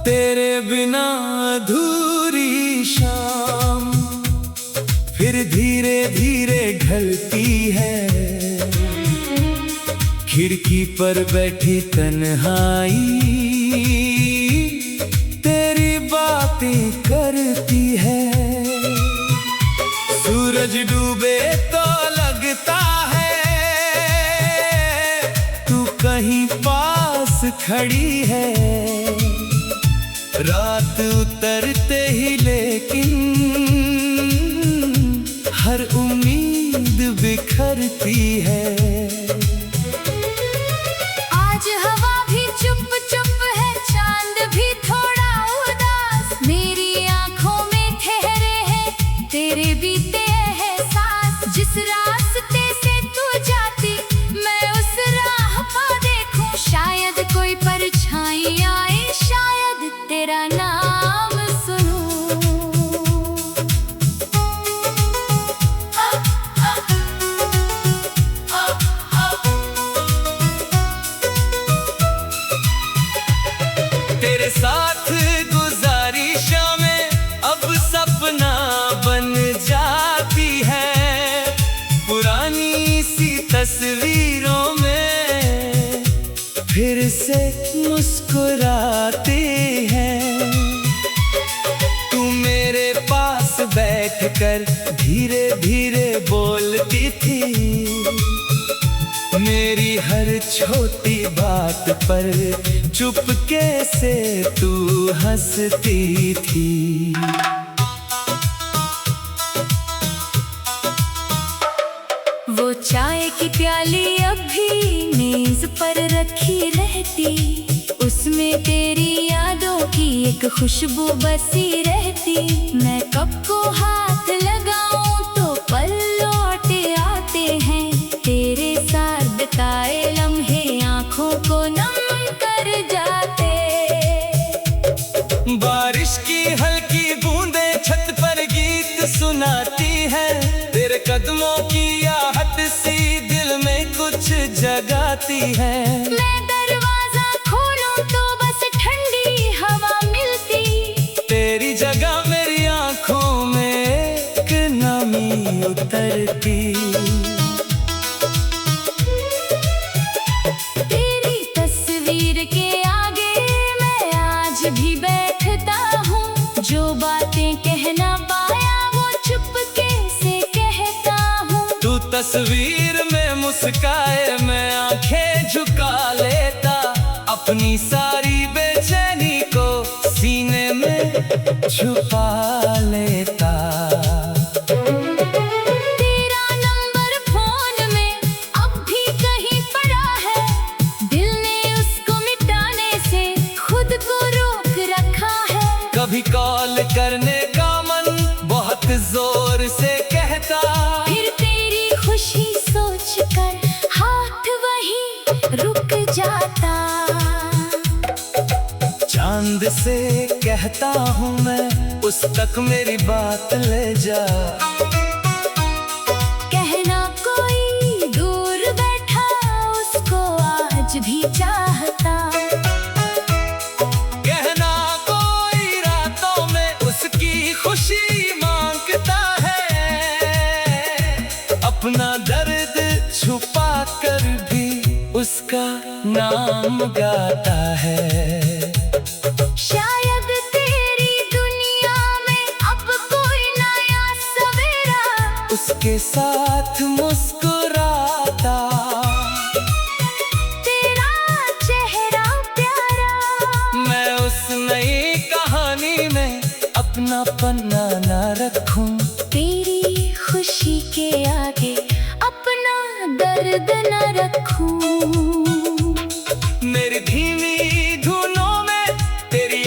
तेरे बिना अधूरी शाम फिर धीरे धीरे ढलती है। खिड़की पर बैठी तन्हाई तेरी बातें करती है। सूरज डूबे तो लगता है तू कहीं पास खड़ी है। रात उतरते ही लेकिन हर उम्मीद बिखरती है। आज हवा भी चुप चुप है, चांद भी थोड़ा उदास। मेरी आंखों में ठहरे हैं तेरे बीते एहसास। जिस रास्ते से तू जाती मैं उस राह पर देखूं। शायद कोई परछाई आए, शायद तेरा नाम सुनूं। तेरे साथ गुजारी शामें अब सपना बन जाती है। पुरानी सी तस्वीरों में फिर से मुस्कुराते हैं। तू मेरे पास बैठकर धीरे धीरे बोलती थी। मेरी हर छोटी बात पर चुपके से तू हंसती थी। वो चाय की प्याली अब भी मेज पर रखी रहती। उसमें तेरी यादों की एक खुशबू बसी रहती। मैं कब को हाथ लगाऊं तो पल लौट आते हैं। तेरे साथ बिताए लम्हे आंखों को नम कर जाते। बारिश की हल्की बूंदें छत पर गीत सुनाती है। तेरे कदमों की आहट सी दिल में कुछ जगाती है। मैं दरवाजा खोलूं तो बस ठंडी हवा मिलती। तेरी जगह मेरी आंखों में एक नमी उतरती। तेरी तस्वीर के आगे मैं आज भी बैठता हूँ। जो बातें कहना पाया वो चुपके से कहता हूँ। तू तस्वीर में मुस्काए मैं आंखें झुका लेता। अपनी सारी बेचैनी को सीने में छुपा लेता। तेरा नंबर फोन में अब भी कहीं पड़ा है। दिल ने उसको मिटाने से खुद को रोक रखा है। कभी कॉल करने का मन बहुत जोर से कहता। फिर तेरी खुशी सोचकर हाथ वहीं रुक जाता। चांद से कहता हूँ मैं उस तक मेरी बात ले जा। कहना कोई दूर बैठा उसको आज भी चाहता। कहना कोई रातों में उसकी खुशी मांगता है। अपना दर्द छुपा कर भी उसका नाम गाता है। शायद तेरी दुनिया में अब कोई नया सवेरा उसके साथ मुस्कुराता। तेरा चेहरा प्यारा। मैं उस नई कहानी में अपना पन्ना ना रखूं। तेरी खुशी के आगे अपना दर्द न रखूं। मेरी धीमी धुनों में तेरी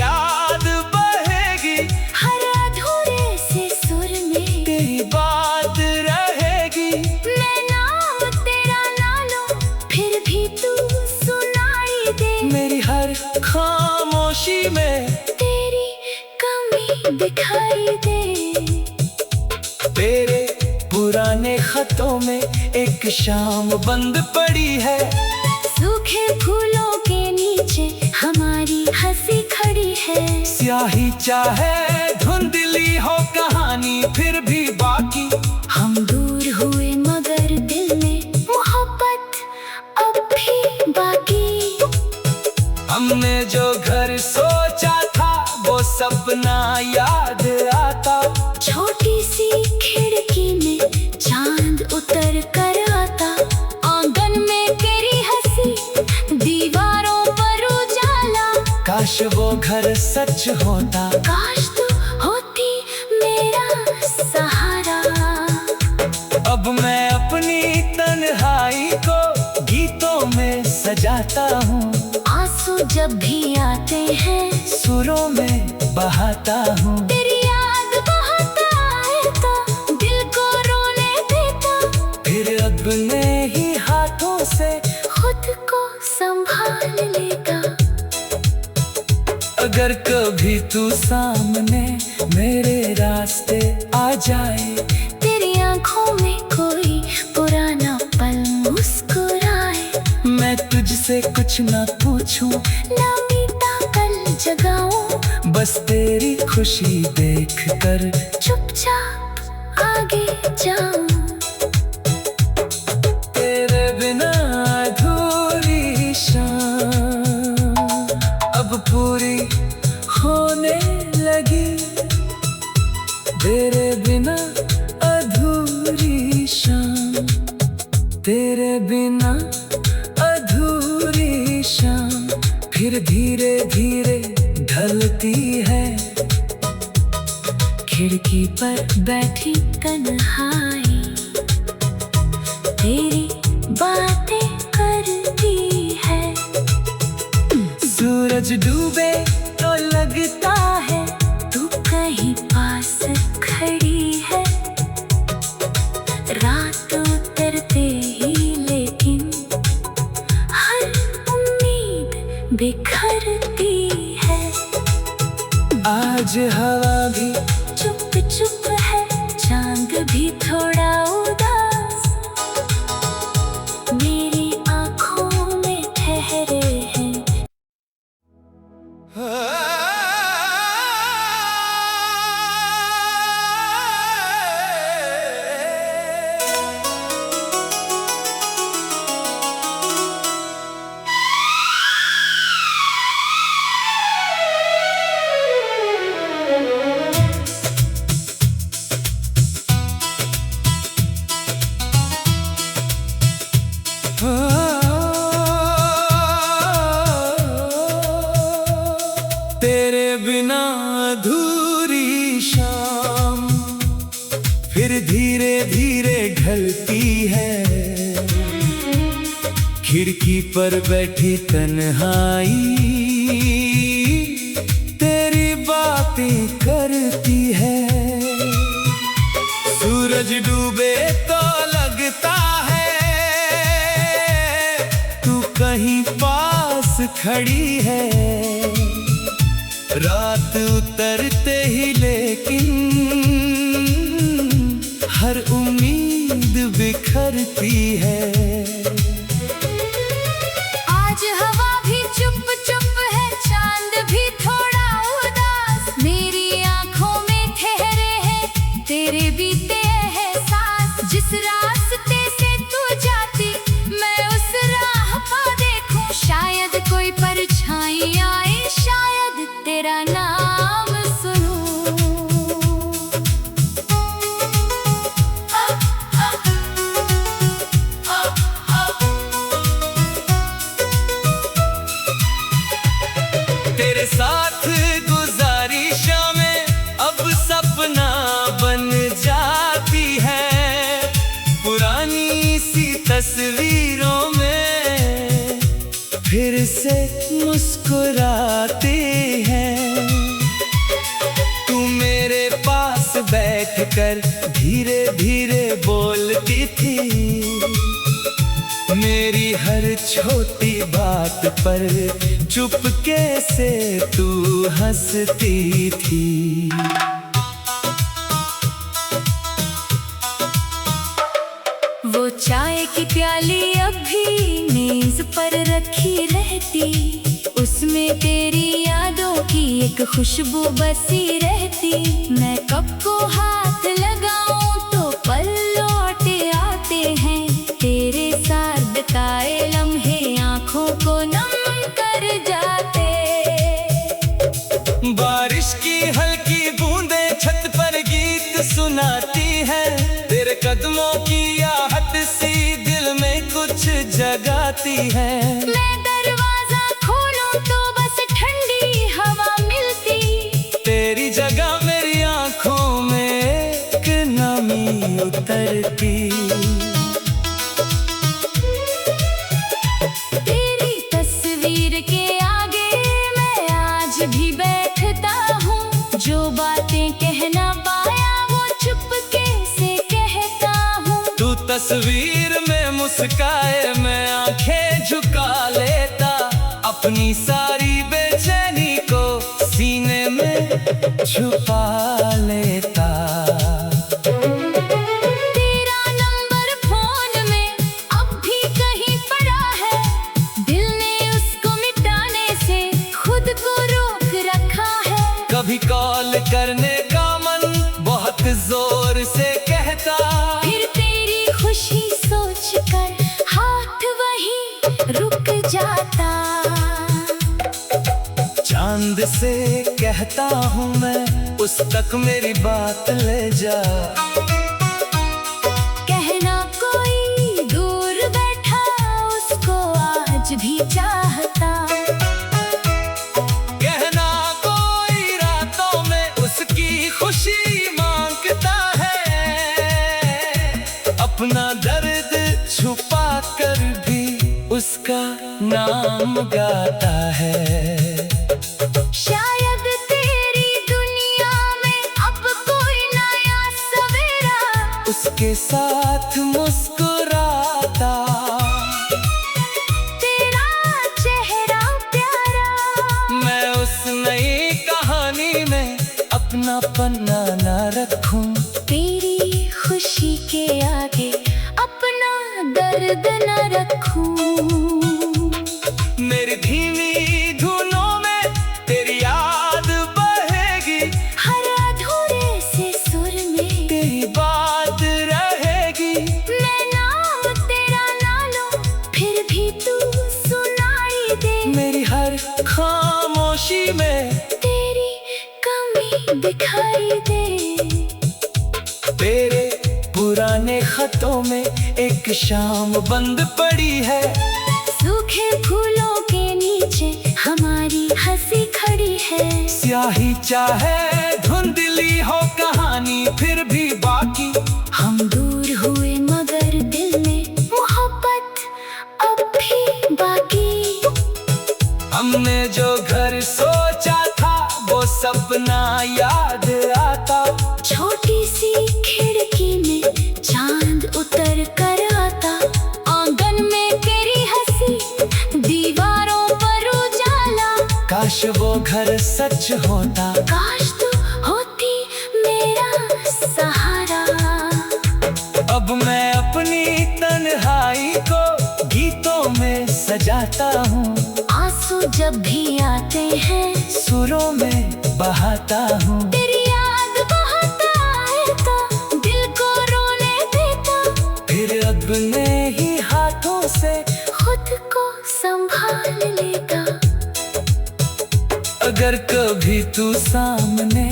मेरी हर खामोशी में तेरी कमी दिखाई दे। तेरे पुराने खतों में एक शाम बंद पड़ी है। सूखे फूलों के नीचे हमारी हंसी खड़ी है। स्याही चाहे धुंधली हो कहानी फिर भी बाकी। हम दूर हुए मगर दिल में मोहब्बत अब भी बाकी। हमने जो घर सोचा था वो सपना याद आता। छोटी सी खिड़की में चांद उतर कर आता। आंगन में तेरी हंसी, दीवारों पर उजाला। काश वो घर सच होता, काश तू होती मेरा सहारा। अब मैं अपनी तन्हाई को गीतों में सजाता हूँ। आंसू जब भी आते हैं सुरों में बहाता हूँ। तेरी याद बहुत आए तो दिल को रोने देता। फिर अपने ही हाथों से खुद को संभाल लेगा। अगर कभी तू सामने मेरे रास्ते आ जाए, तेरी आंखों में कोई पुराना पल मुस्कुराए। मैं तुझसे कुछ ना पूछूं, ना बीता कल जगाऊं। बस तेरी खुशी देख कर चुपचाप आगे जाऊं। तेरे बिना अधूरी शाम अब पूरी होने लगी। तेरे बिना अधूरी शाम, तेरे बिना अधूरी शाम फिर धीरे धीरे ढलती है। खिड़की पर बैठी तन्हाई तेरी बातें करती है। सूरज डूबे तो लगता है तू कहीं पास खड़ी है। रात उतरते ही लेकिन हर उम्मीद बिखरती है। आज हवा भी चुप चुप है, चांद भी थोड़ा उदास मेरी आंखों में ठहरे हैं। तेरे बिना अधूरी शाम फिर धीरे धीरे ढलती है। खिड़की पर बैठी तन्हाई तेरी बातें करती है। सूरज डूबे तो लगता है तू कहीं पास खड़ी है। रात उतरते ही लेकिन हर उम्मीद बिखरती है। आज हवा भी चुप चुप है, चांद भी थोड़ा उदास मेरी आंखों में ठहरे हैं तेरे बीते एहसास। जिस रास्ते से तू जाती मैं उस राह पर देखूं। शायद कोई परछाई आए, शायद तेरा नाम सुनूं। तेरे साथ गुजारी शामें अब सपना बन जाती है। पुरानी सी तस्वीरों में फिर से मुस्कुराते हैं। तू मेरे पास बैठकर धीरे धीरे बोलती थी, मेरी हर छोटी बात पर चुपके से तू हंसती थी। वो चाय की प्याली अब भी मेज पर रखी रहती, उसमें तेरी यादों की एक खुशबू बसी रहती। मैं कब को हाथ लगाऊं तो पल लौटे आते हैं, तेरे साथ बिताए लम्हे आंखों को नम कर जाते। बारिश की हल्की बूंदें छत पर गीत सुनाती है, तेरे कदमों की आहट सी दिल में कुछ जगाती है। मैं दरवाजा खोलूं तो बस ठंडी हवा मिलती, तेरी जगह मेरी आंखों में एक नमी उतरती। तेरी तस्वीर के आगे मैं आज भी बैठता हूँ, जो बातें कह ना पाया वो चुपके से कहता हूँ। तू तस्वीर में मुस्काए मैं आंखें झुका लेता, अपनी सारी बेचैनी को सीने में छुपा लेता। तेरा नंबर फोन में अब भी कहीं पड़ा है, दिल ने उसको मिटाने से खुद को रोक रखा है। कभी कॉल करने का मन बहुत जोर से कहता, फिर तेरी खुशी सोचकर हाथ वहीं रुक जाता। चांद से कहता हूँ मैं उस तक मेरी बात ले जा। कहना कोई दूर बैठा उसको आज भी चाहता, कहना कोई रातों में उसकी खुशी मांगता है, अपना दर्द छुपा कर भी उसका नाम गाता है। शायद तेरी दुनिया में अब कोई नया सवेरा उसके साथ मुस्कुराता, तेरा चेहरा प्यारा। मैं उस नई कहानी में अपना पन्ना ना रखूं, तेरी खुशी के आगे अपना दर्द न रखूं। मेरी धीमी धुनों में तेरी याद बहेगी, हर अधूरे से सुर में तेरी बात रहेगी। मैं नाम तेरा ना लूं फिर भी तू सुनाई दे, मेरी हर खामोशी में तेरी कमी दिखाई दे। तेरे पुराने खतों में एक शाम बंद पड़ी है, सूखे फूलों के नीचे हमारी हंसी खड़ी है। स्याही चाहे धुंधली हो कहानी फिर भी बाकी, हम दूर हुए मगर दिल में मोहब्बत अब भी बाकी। हमने जो घर सोचा था वो सपना याद आता, छोटी सी खिड़की में चांद उतर कर आता, आंगन में तेरी हंसी दीवारों पर उजाला। काश वो घर सच होता, काश तू होती मेरा सहारा। अब मैं अपनी तन्हाई को गीतों में सजाता हूँ, आंसू जब भी आते हैं सुरों में बहाता हूँ। तेरी याद बहुत आए तो दिल को रोने देता, फिर अपने ही हाथों से खुद को संभाल लेता। अगर कभी तू सामने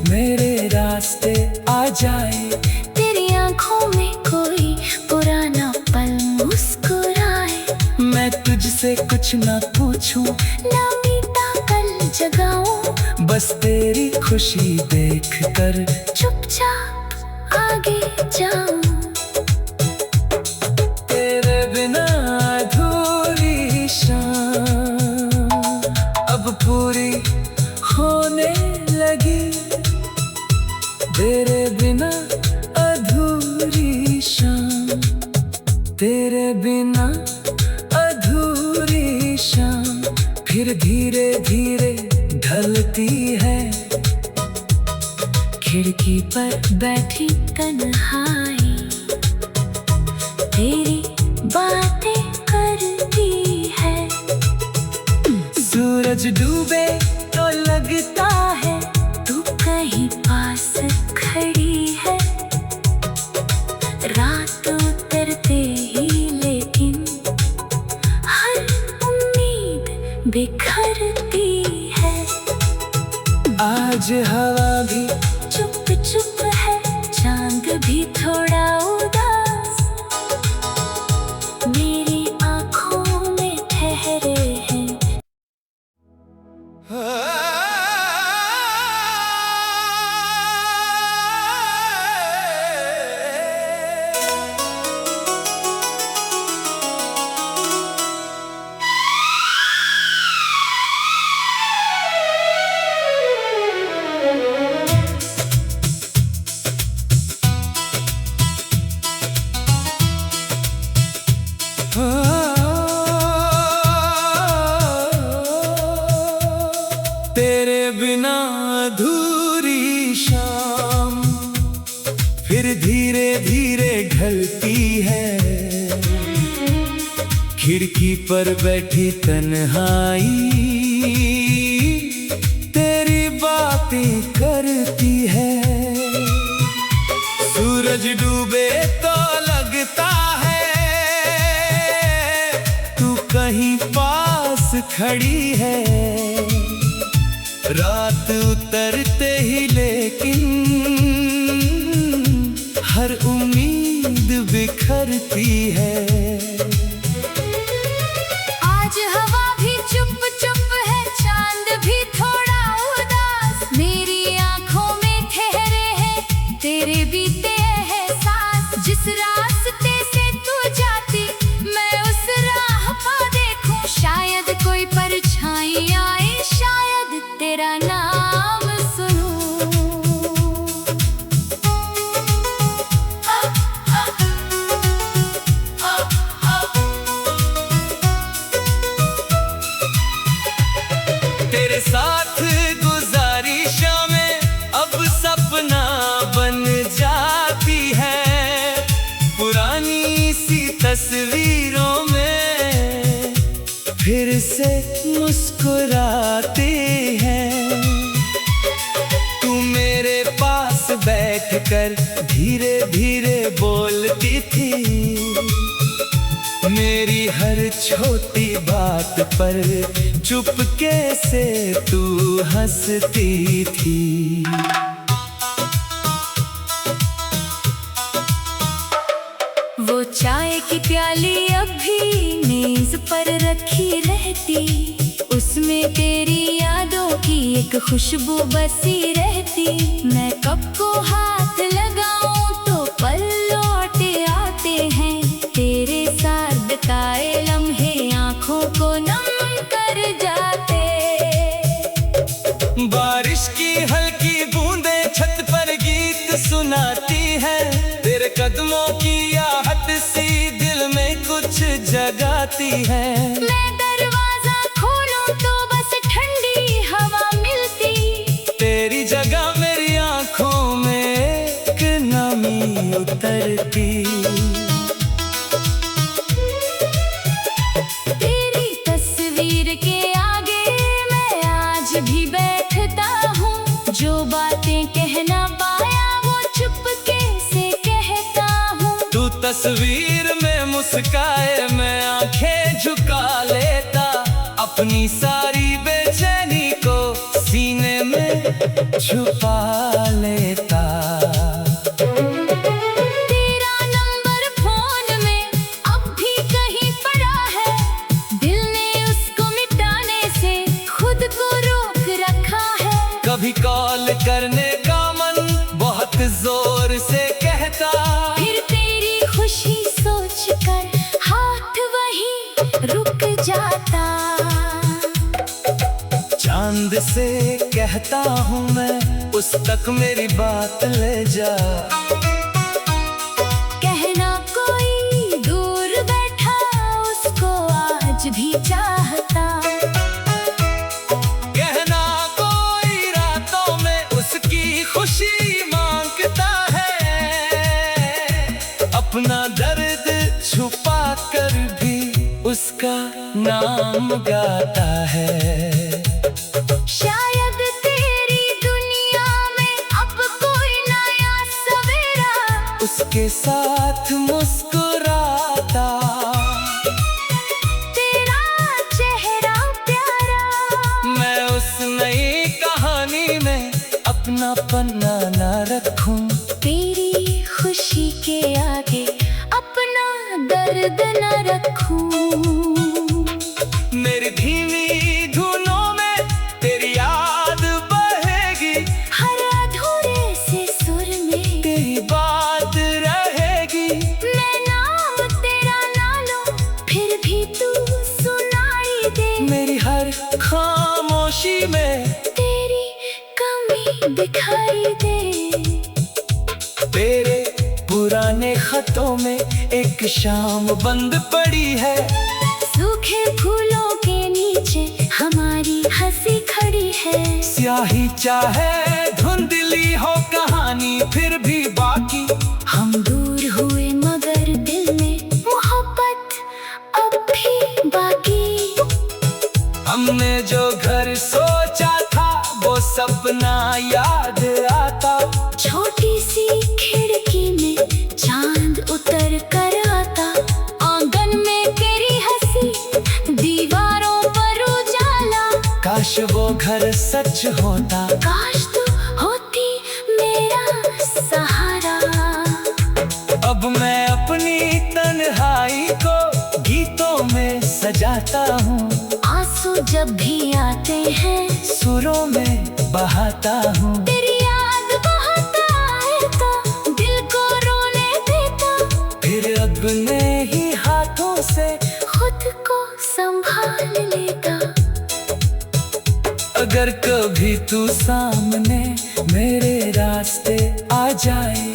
मेरे रास्ते आ जाए, तेरी आंखों में कोई पुराना पल मुस्कुराए, मैं तुझसे कुछ ना पूछूं ना बीता कल जगाऊं, बस तेरी खुशी देख कर चुपचाप आगे जाऊं। तेरे बिना अधूरी शाम अब पूरी होने लगी, तेरे बिना अधूरी शाम, तेरे बिना शाम फिर धीरे धीरे ढलती है। खिड़की पर बैठी तन्हाई तेरी बातें करती है। सूरज डूबे तो लगता है तू कहीं पास खड़ी है। रात उतरते ही लेकिन हर उम्मीद बिखरती है। आज हवा भी चुप चुप है, चांद भी थोड़ा उदास मेरी आंखों में ठहरे हैं। तेरे बिना अधूरी शाम फिर धीरे धीरे ढलती है। खिड़की पर बैठी तन्हाई तेरी बातें करती है। सूरज डूबे तो लगता है तू कहीं पास खड़ी है। रात उतरते ही लेकिन हर उम्मीद बिखरती है। आज हवा भी चुप चुप है, चांद भी थोड़ा उदास मेरी आंखों में ठहरे हैं तेरे बीते एहसास। जिस रास्ते से तू जाती मैं उस राह पा देखूं, शायद कोई परछाई आए, शायद तेरा नाम सुनूं। तेरे साथ गुजारी शामें अब सपना बन जाती है। पुरानी सी तस्वीरों में फिर से मुस्कुराते हैं। तू मेरे पास बैठकर धीरे धीरे बोलती थी, मेरी हर छोटी बात पर चुपके से तू हंसती थी। वो चाय की प्याली अब भी मेज पर रखी रहती, उसमें तेरी यादों की एक खुशबू बसी रहती। मैं कब को हाथ लगाऊं तो पल लौटे आते हैं, तेरे साथ बिताए लम्हे आंखों को नम कर जाते। बारिश की हल्की बूंदें छत पर गीत सुनाती है। तेरे कदमों की आहट सी दिल में कुछ जगाती है। मैं दरवाजा खोलूं तो बस ठंडी हवा मिलती, तेरी जगह मेरी आंखों में एक नमी उतरती। तेरी तस्वीर के आगे मैं आज भी बैठता हूँ, जो बातें कह ना पाया वो चुपके से कहता हूँ। तू तस्वीर में मुस्काए मैं आंखें झुका लेता, अपनी सारी बेचैनी को सीने में छुपा लेता। तेरा नंबर फोन में अब भी कहीं पड़ा है, दिल ने उसको मिटाने से खुद को रोक रखा है। कभी कॉल करने का मन बहुत जोर से कहता, फिर तेरी खुशी सोचकर हाथ वहीं रुक जाता। चांद से कहता हूँ मैं उस तक मेरी बात ले जा। कहना कोई दूर बैठा उसको आज भी चाहता। नाम गाता है। शायद तेरी दुनिया में अब कोई नया सवेरा उसके साथ मुस्कुराता, तेरा चेहरा प्यारा। मैं उस नई कहानी में अपना पन्ना ना रखूं, तेरी खुशी के आगे अपना दर्द न रखूं। मेरी धीमी धुनों में तेरी याद बहेगी, हर अधूरे से सुर में तेरी बात रहेगी। मैं नाम तेरा ना लूं, फिर भी तू सुनाई दे। मेरी हर खामोशी में तेरी कमी दिखाई दे। तेरे पुराने खतों में एक शाम बंद पड़ी है, सूखे फूलों के नीचे हमारी हंसी खड़ी है। स्याही चाहे धुंधली हो कहानी फिर भी बाकी। हम दूर हुए मगर दिल में मोहब्बत अब भी बाकी। हमने जो घर सोचा था वो सपना याद आता, छोटी सी खिड़की में चांद उतर कर आता। आंगन में तेरी हंसी, दीवारों पर उजाला। काश वो घर सच होता, काश तू होती मेरा सहारा। अब मैं अपनी तन्हाई को गीतों में सजाता हूँ, आंसू जब भी आते हैं सुरों में बहाता हूँ। तेरी याद बहुत आए तो दिल को रोने देता, फिर अपने ही हाथों से खुद को संभाल लेता। अगर कभी तू सामने मेरे रास्ते आ जाए,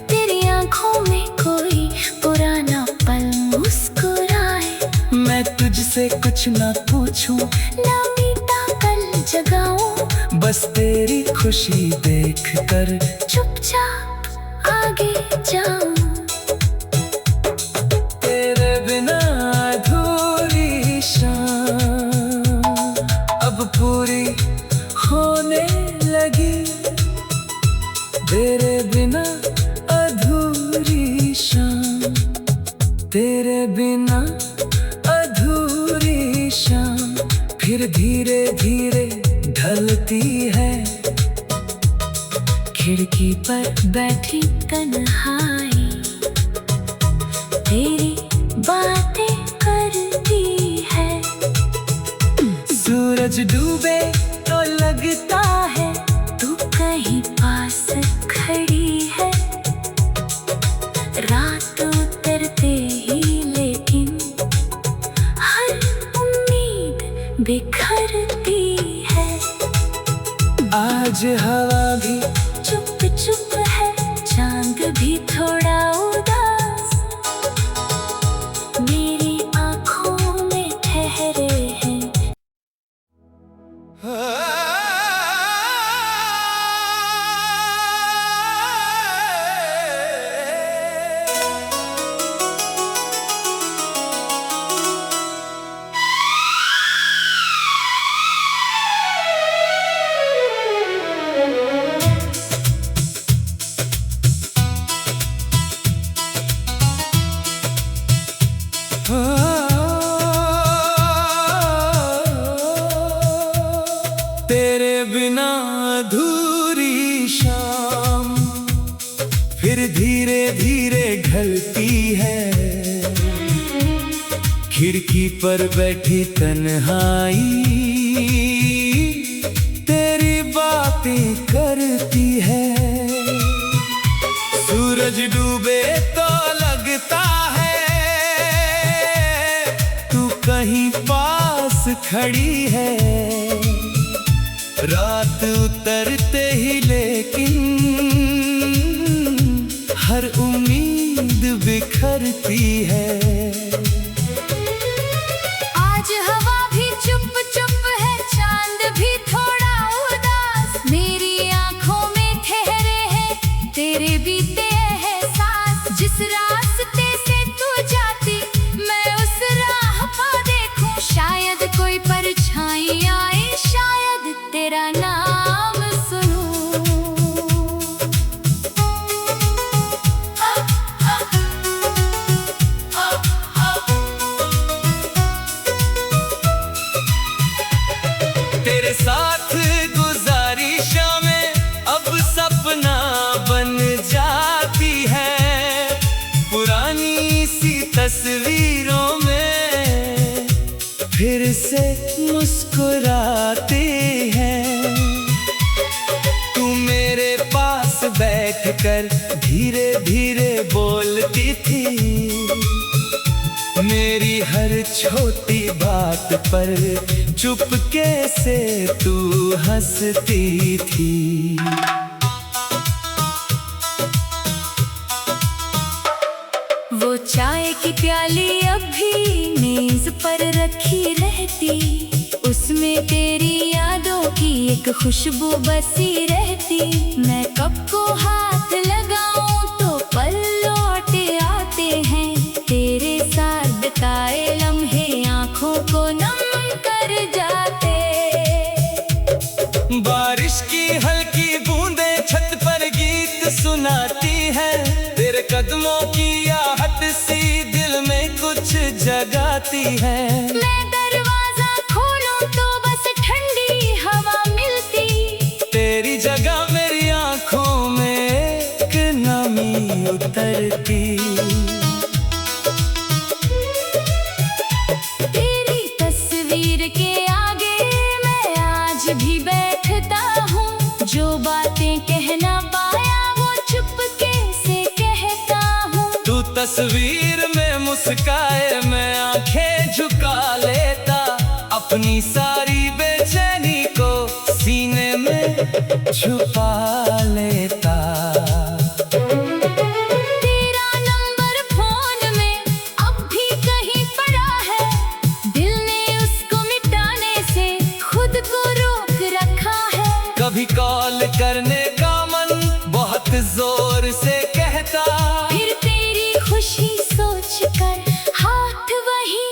तेरी आंखों में कोई पुराना पल मुस्कुराए। मैं तुझसे कुछ ना पूछूं, ना बीता कल जगाऊं, बस तेरी खुशी देख कर चुपचाप आगे जाऊं। तेरे बिना अधूरी शाम अब पूरी होने लगी। तेरे बिना अधूरी शाम, तेरे बिना अधूरी शाम फिर धीरे धीरे ढलती है। खिड़की पर बैठी तन्हाई तेरी बातें करती है। सूरज डूबे तो लगता है तू कहीं पास खड़ी है। रात उतरते ही लेकिन हर उम्मीद बिखरती है। आज हवा भी चुप चुप है, चांद भी थोड़ा उदास मेरी आंखों में ठहरे हैं। तेरे बिना अधूरी शाम फिर धीरे धीरे ढलती है। खिड़की पर बैठी तन्हाई तेरी बातें करती है। सूरज डूबे तो लगता है तू कहीं पास खड़ी है। रात उतरते ही लेकिन हर उम्मीद बिखरती है। आज हवा भी चुप चुप है, चांद भी थोड़ा उदास मेरी आंखों में ठहरे हैं तेरे बीते एहसास। जिस रास्ते से तू जाती मैं उस राह पर देखूं, शायद कोई गुजारी शामें अब सपना बन जाती है। पुरानी सी तस्वीरों में फिर से मुस्कुराती है। तू मेरे पास बैठकर धीरे धीरे बोलती थी, मेरी हर छोटी बात पर चुपके से तू हंसती थी। वो चाय की प्याली अब भी मेज पर रखी रहती, उसमें तेरी यादों की एक खुशबू बसी रहती। मैं कप को हाथ लगाऊं तो पल लौट आते हैं, तेरे साथ बिताए लम्हे आंखों को नम कर जाते। बारिश की हल्की बूंदें छत पर गीत सुनाती है, तेरे कदमों की आहट सी दिल में कुछ जगाती है। मैं दरवाजा खोलूं तो बस ठंडी हवा मिलती, तेरी जगह मेरी आंखों में एक नमी उतरती। तेरी तस्वीर के आगे मैं आज भी बैठता हूँ, जो बातें कहना पाया वो चुपके से कहता हूँ। तू तस्वीर में मुस्काए मैं आंखें झुका लेता, अपनी सारी बेचैनी को सीने में छुपा लेता। तेरा नंबर फोन में अब भी कहीं पड़ा है, दिल ने उसको मिटाने से खुद को रोक रखा है। कभी कॉल करने का मन बहुत जोर से कहता, फिर तेरी खुशी सोचकर हाथ वहीं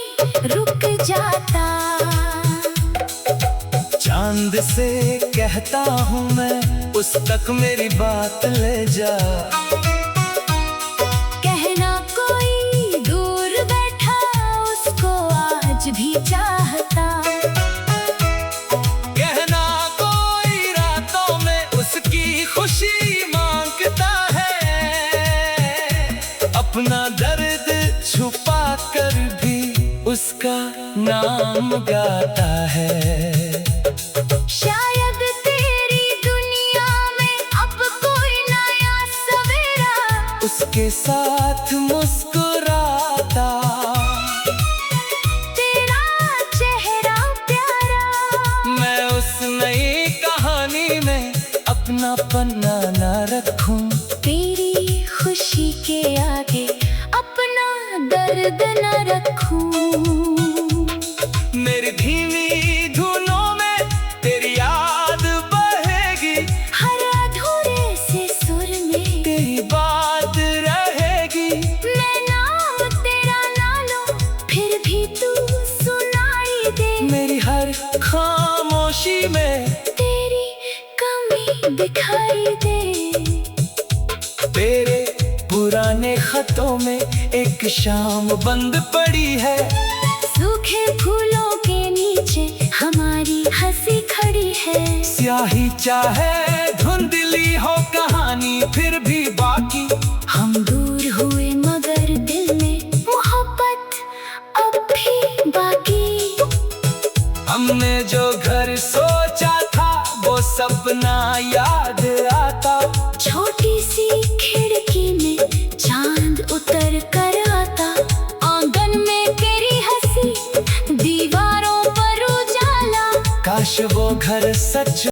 रुक जाता। चांद से कहता हूँ मैं उस तक मेरी बात ले जा। कहना कोई दूर बैठा उसको आज भी चाहता, कहना कोई रातों में उसकी खुशी मांगता है। अपना दर्द छुपा कर भी उसका नाम गाता है। शायद तेरी दुनिया में अब कोई नया सवेरा उसके साथ मुस्कुराता। तेरा चेहरा प्यारा, मैं उस नई कहानी में अपना पन्ना ना रखूं, तेरी खुशी के आगे अपना दर्द न रखूं। मेरी धीमी धुनों में तेरी याद बहेगी, हर अधूरे से सुर में तेरी बात रहेगी। मैं नाम तेरा ना लूं फिर भी तू सुनाई दे, मेरी हर खामोशी में तेरी कमी दिखाई दे। तेरे पुराने खतों में एक शाम बंद पड़ी है, सूखे फूलों के नीचे हमारी हंसी खड़ी है। स्याही चाहे धुंधली हो कहानी फिर भी बाकी, हम दूर हुए मगर दिल में मोहब्बत अब भी बाकी। हमने जो घर सोचा था वो सपना याद आता, छोटी सी खिड़की में चांद उतर कर आता। आंगन में तेरी हंसी, दीवारों पर उजाला, काश वो घर सच